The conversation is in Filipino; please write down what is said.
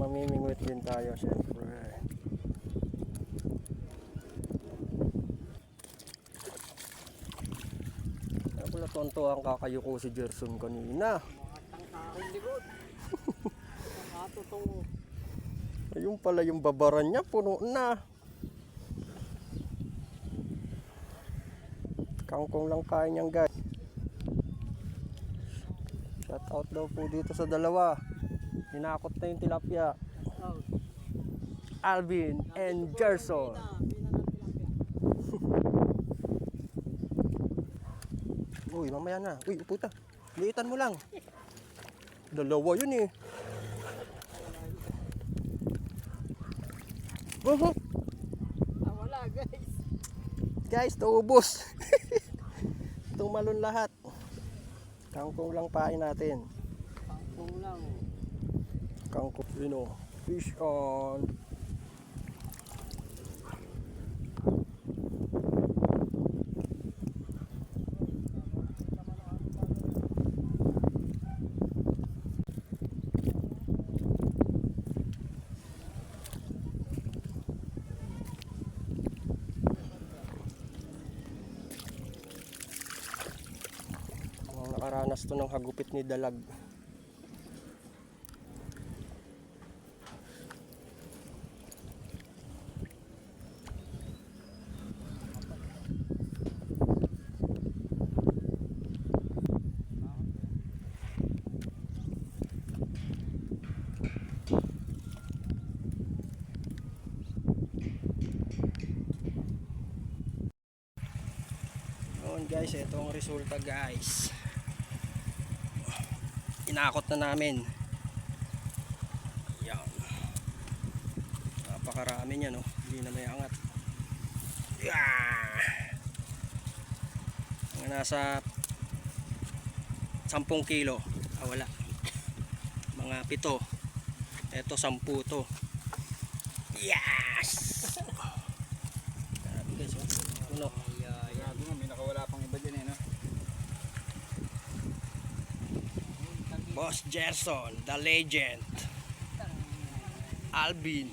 mamimingwit din tayo syempre. Kaya pala tonto ang kakayuko si Gerson kanina. Ayun pala yung babaran niya, puno na. Kangkong lang kain niyang guys. Shout out daw po dito sa dalawa. Hinakot na yung tilapia. Alvin and Gerson. Uy, mamaya na. Uy, puta. Liitan mo lang. Dalawa yun eh. Wala guys. Guys, naubos. Tumalon lahat. Kangkong lang pain natin. Kangkong lang. Kangkong, you know, fish on. Nakaranas to ng hagupit ni Dalag. Noon guys, ito ang resulta guys. Inakot na namin. Yan. Napakarami niya no. Hindi na may angat. Mga nasa 10 kilo. Wala. Mga 7. Ito 10 to. Yes! Grabe guys. Uno. Grabe nga, may nakawala pang iba dyan eh no. Boss Gerson, the legend. Alvin.